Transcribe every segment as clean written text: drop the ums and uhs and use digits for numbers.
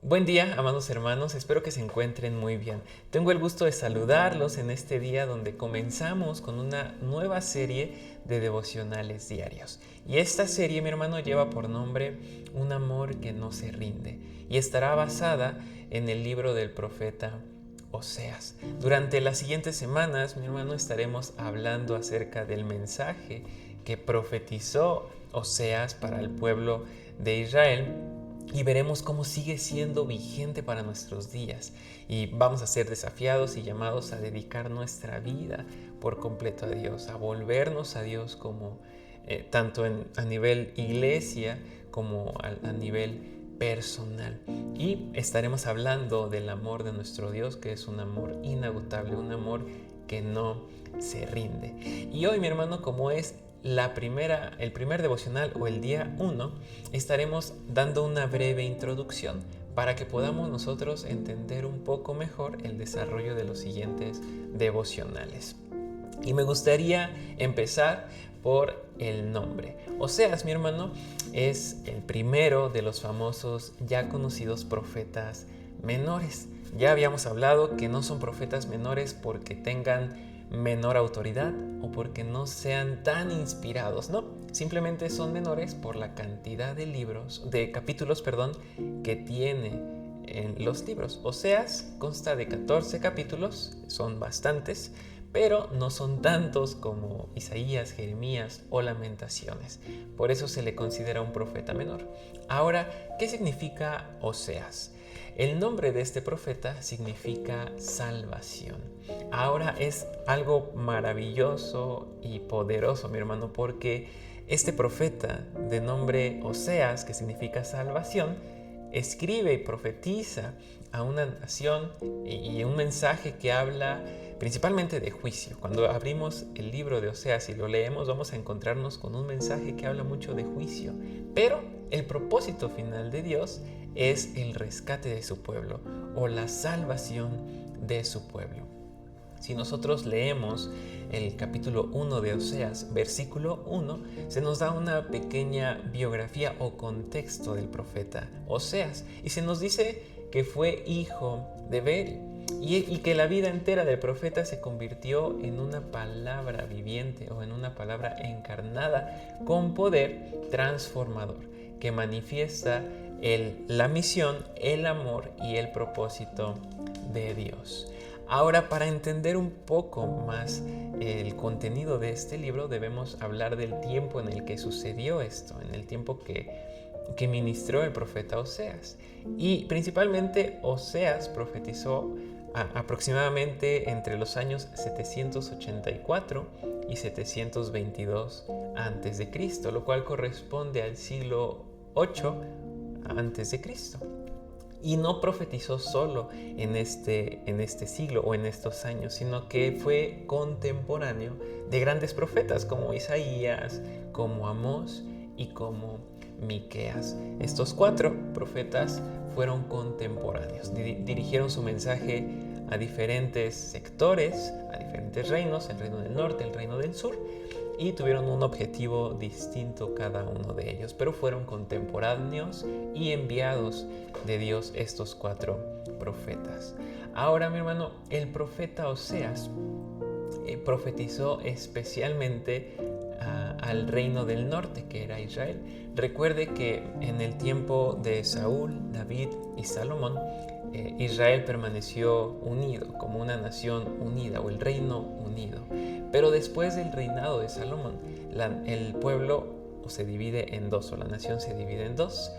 Buen día, amados hermanos, espero que se encuentren muy bien. Tengo el gusto de saludarlos en este día donde comenzamos con una nueva serie de devocionales diarios. Y esta serie, mi hermano, lleva por nombre Un amor que no se rinde y estará basada en el libro del profeta Oseas. Durante las siguientes semanas, mi hermano, estaremos hablando acerca del mensaje que profetizó Oseas para el pueblo de Israel. Y veremos cómo sigue siendo vigente para nuestros días. Y vamos a ser desafiados y llamados a dedicar nuestra vida por completo a Dios, a volvernos a Dios como tanto a nivel iglesia como a nivel personal. Y estaremos hablando del amor de nuestro Dios, que es un amor inagotable, un amor que no se rinde. Y hoy, mi hermano, como es el primer devocional o el día 1, estaremos dando una breve introducción para que podamos nosotros entender un poco mejor el desarrollo de los siguientes devocionales. Y me gustaría empezar por el nombre. Oseas, mi hermano, es el primero de los famosos ya conocidos profetas menores. Ya habíamos hablado que no son profetas menores porque tengan menor autoridad o porque no sean tan inspirados, no, simplemente son menores por la cantidad de capítulos, que tiene en los libros. Oseas consta de 14 capítulos, son bastantes, pero no son tantos como Isaías, Jeremías o Lamentaciones. Por eso se le considera un profeta menor. Ahora, ¿qué significa Oseas? El nombre de este profeta significa salvación. Ahora es algo maravilloso y poderoso, mi hermano, porque este profeta de nombre Oseas, que significa salvación, escribe y profetiza a una nación y un mensaje que habla principalmente de juicio. Cuando abrimos el libro de Oseas y lo leemos, vamos a encontrarnos con un mensaje que habla mucho de juicio. Pero el propósito final de Dios es el rescate de su pueblo o la salvación de su pueblo. Si nosotros leemos el capítulo 1 de Oseas, versículo 1, se nos da una pequeña biografía o contexto del profeta Oseas y se nos dice que fue hijo de Beri y que la vida entera del profeta se convirtió en una palabra viviente o en una palabra encarnada con poder transformador que manifiesta la misión, el amor y el propósito de Dios. Ahora, para entender un poco más el contenido de este libro, debemos hablar del tiempo en el que sucedió esto, en el tiempo que ministró el profeta Oseas. Y principalmente Oseas profetizó aproximadamente entre los años 784 y 722 a.C., lo cual corresponde al siglo 8 a.C. Y no profetizó solo en este siglo o en estos años, sino que fue contemporáneo de grandes profetas como Isaías, como Amós y como Miqueas. Estos 4 profetas fueron contemporáneos, dirigieron su mensaje a diferentes sectores, a diferentes reinos, el reino del norte, el reino del sur, y tuvieron un objetivo distinto cada uno de ellos, pero fueron contemporáneos y enviados de Dios estos 4 profetas. Ahora, mi hermano, el profeta Oseas profetizó especialmente al reino del norte, que era Israel. Recuerde que en el tiempo de Saúl, David y Salomón, Israel permaneció unido como una nación unida o el reino unido. Pero después del reinado de Salomón, el pueblo se divide en dos, o la nación se divide en dos,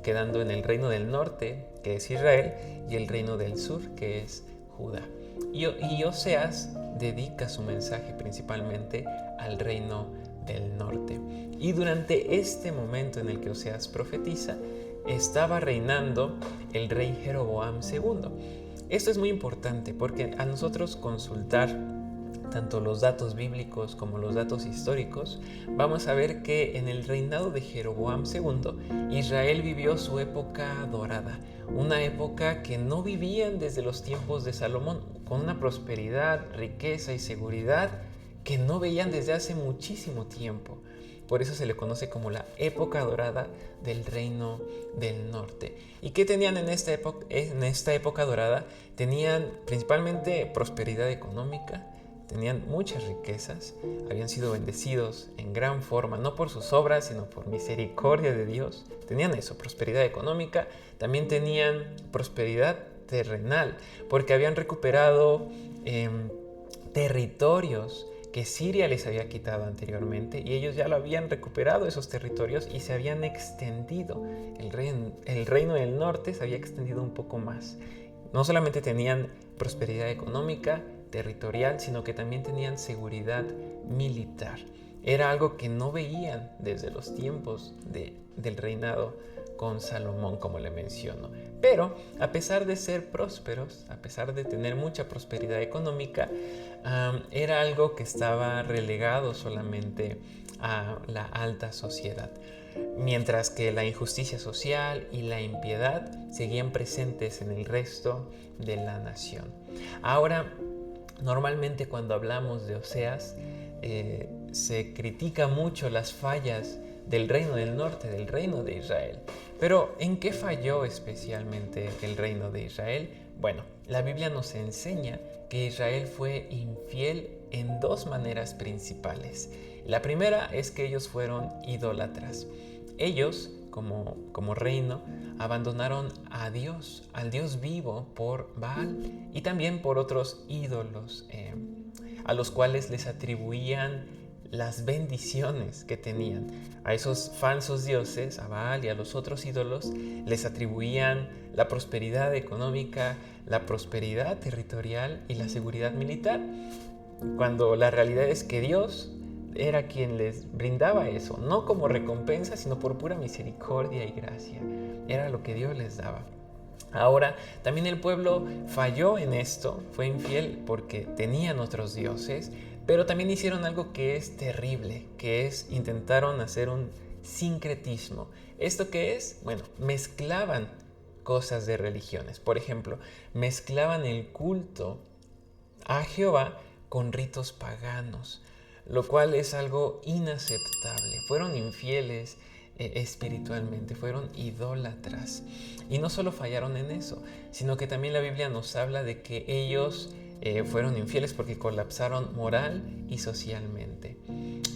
quedando en el reino del norte, que es Israel, y el reino del sur, que es Judá. Y Oseas dedica su mensaje principalmente al reino del norte. Y durante este momento en el que Oseas profetiza, estaba reinando el rey Jeroboam II. Esto es muy importante porque a nosotros consultar tanto los datos bíblicos como los datos históricos, vamos a ver que en el reinado de Jeroboam II, Israel vivió su época dorada, una época que no vivían desde los tiempos de Salomón, con una prosperidad, riqueza y seguridad que no veían desde hace muchísimo tiempo. Por eso se le conoce como la época dorada del reino del norte. ¿Y qué tenían en esta época dorada? Tenían principalmente prosperidad económica, tenían muchas riquezas, habían sido bendecidos en gran forma, no por sus obras, sino por misericordia de Dios. Tenían eso, prosperidad económica, también tenían prosperidad terrenal, porque habían recuperado territorios que Siria les había quitado anteriormente, y ellos ya lo habían recuperado esos territorios y se habían extendido. El reino del norte se había extendido un poco más. No solamente tenían prosperidad económica, territorial, sino que también tenían seguridad militar. Era algo que no veían desde los tiempos del reinado con Salomón, como le menciono. Pero a pesar de ser prósperos, a pesar de tener mucha prosperidad económica, era algo que estaba relegado solamente a la alta sociedad, mientras que la injusticia social y la impiedad seguían presentes en el resto de la nación. Ahora, normalmente cuando hablamos de Oseas, se critica mucho las fallas del reino del norte, del reino de Israel. Pero ¿en qué falló especialmente el reino de Israel? Bueno, la Biblia nos enseña que Israel fue infiel en dos maneras principales. La primera es que ellos fueron idólatras. Ellos, como reino, abandonaron a Dios, al Dios vivo, por Baal y también por otros ídolos a los cuales les atribuían las bendiciones que tenían. A esos falsos dioses, a Baal y a los otros ídolos, les atribuían la prosperidad económica, la prosperidad territorial y la seguridad militar, cuando la realidad es que Dios era quien les brindaba eso, no como recompensa, sino por pura misericordia y gracia. Era lo que Dios les daba. Ahora, también el pueblo falló en esto, fue infiel porque tenían otros dioses, pero también hicieron algo que es terrible, que es intentaron hacer un sincretismo. ¿Esto qué es? Bueno, mezclaban cosas de religiones. Por ejemplo, mezclaban el culto a Jehová con ritos paganos, lo cual es algo inaceptable. Fueron infieles espiritualmente, fueron idólatras. Y no solo fallaron en eso, sino que también la Biblia nos habla de que ellos fueron infieles porque colapsaron moral y socialmente.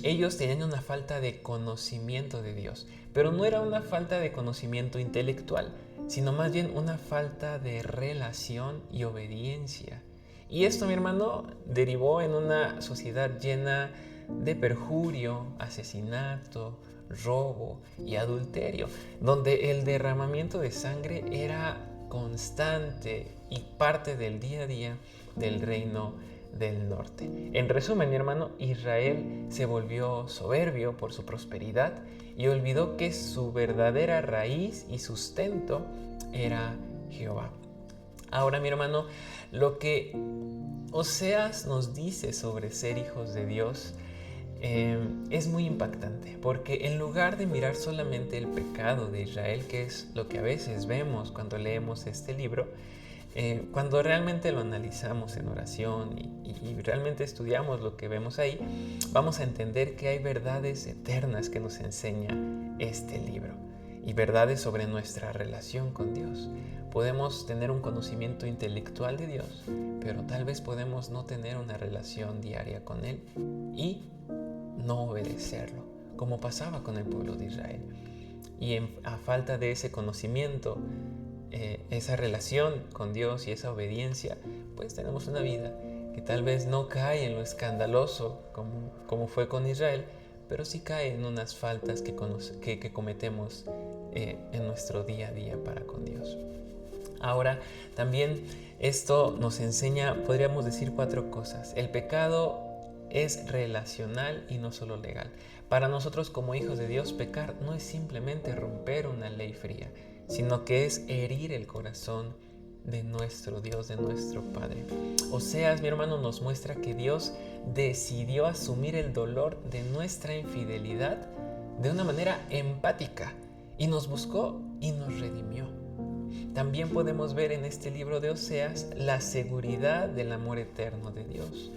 Ellos tenían una falta de conocimiento de Dios, pero no era una falta de conocimiento intelectual, sino más bien una falta de relación y obediencia. Y esto, mi hermano, derivó en una sociedad llena de perjurio, asesinato, robo y adulterio, donde el derramamiento de sangre era constante y parte del día a día del reino del norte. En resumen, mi hermano, Israel se volvió soberbio por su prosperidad y olvidó que su verdadera raíz y sustento era Jehová. Ahora, mi hermano, lo que Oseas nos dice sobre ser hijos de Dios es muy impactante, porque en lugar de mirar solamente el pecado de Israel, que es lo que a veces vemos cuando leemos este libro, cuando realmente lo analizamos en oración y realmente estudiamos lo que vemos ahí, vamos a entender que hay verdades eternas que nos enseña este libro y verdades sobre nuestra relación con Dios. Podemos tener un conocimiento intelectual de Dios, pero tal vez podemos no tener una relación diaria con Él y no obedecerlo, como pasaba con el pueblo de Israel. Y a falta de ese conocimiento, esa relación con Dios y esa obediencia, pues tenemos una vida que tal vez no cae en lo escandaloso como fue con Israel, pero sí cae en unas faltas que cometemos en nuestro día a día para con Dios. Ahora, también esto nos enseña, podríamos decir, 4 cosas. El pecado es relacional y no solo legal. Para nosotros como hijos de Dios, pecar no es simplemente romper una ley fría, sino que es herir el corazón de nuestro Dios, de nuestro Padre. Oseas, mi hermano, nos muestra que Dios decidió asumir el dolor de nuestra infidelidad de una manera empática y nos buscó y nos redimió. También podemos ver en este libro de Oseas la seguridad del amor eterno de Dios,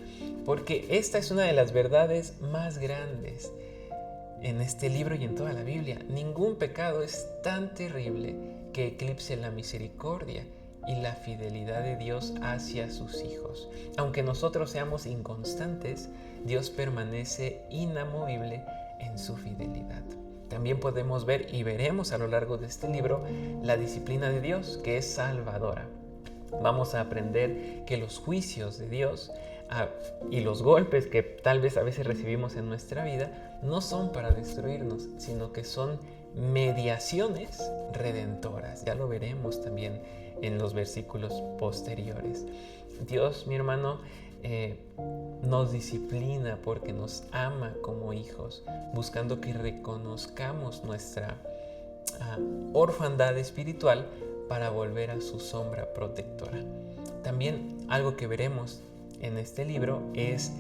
porque esta es una de las verdades más grandes en este libro y en toda la Biblia. Ningún pecado es tan terrible que eclipse la misericordia y la fidelidad de Dios hacia sus hijos. Aunque nosotros seamos inconstantes, Dios permanece inamovible en su fidelidad. También podemos ver y veremos a lo largo de este libro la disciplina de Dios, que es salvadora. Vamos a aprender que los juicios de Dios y los golpes que tal vez a veces recibimos en nuestra vida no son para destruirnos, sino que son mediaciones redentoras. Ya lo veremos también en los versículos posteriores. Dios, mi hermano, nos disciplina porque nos ama como hijos, buscando que reconozcamos nuestra orfandad espiritual para volver a su sombra protectora. También algo que veremos en este libro es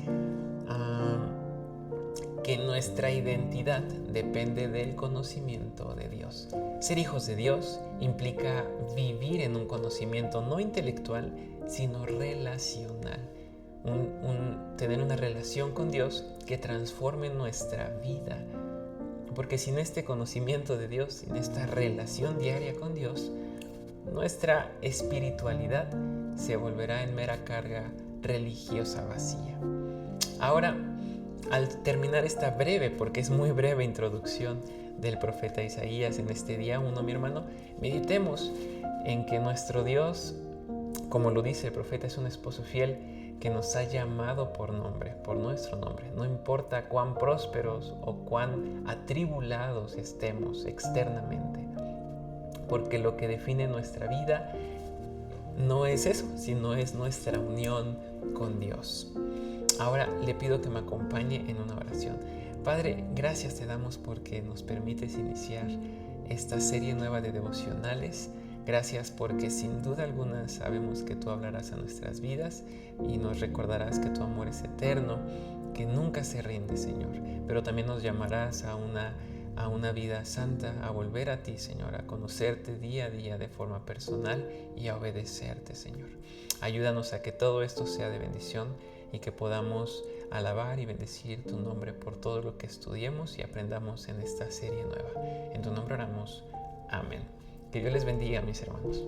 que nuestra identidad depende del conocimiento de Dios. Ser hijos de Dios implica vivir en un conocimiento no intelectual, sino relacional. Tener una relación con Dios que transforme nuestra vida. Porque sin este conocimiento de Dios, sin esta relación diaria con Dios, nuestra espiritualidad se volverá en mera carga religiosa vacía. Ahora, al terminar esta breve, porque es muy breve, introducción del profeta Isaías en este día 1, mi hermano, meditemos en que nuestro Dios, como lo dice el profeta, es un esposo fiel que nos ha llamado por nombre, por nuestro nombre. No importa cuán prósperos o cuán atribulados estemos externamente, porque lo que define nuestra vida no es eso, sino es nuestra unión con Dios. Ahora le pido que me acompañe en una oración. Padre, gracias te damos porque nos permites iniciar esta serie nueva de devocionales. Gracias porque sin duda alguna sabemos que tú hablarás a nuestras vidas y nos recordarás que tu amor es eterno, que nunca se rinde, Señor. Pero también nos llamarás a una vida santa, a volver a ti, Señor, a conocerte día a día de forma personal y a obedecerte, Señor. Ayúdanos a que todo esto sea de bendición y que podamos alabar y bendecir tu nombre por todo lo que estudiemos y aprendamos en esta serie nueva. En tu nombre oramos. Amén. Que Dios les bendiga, mis hermanos.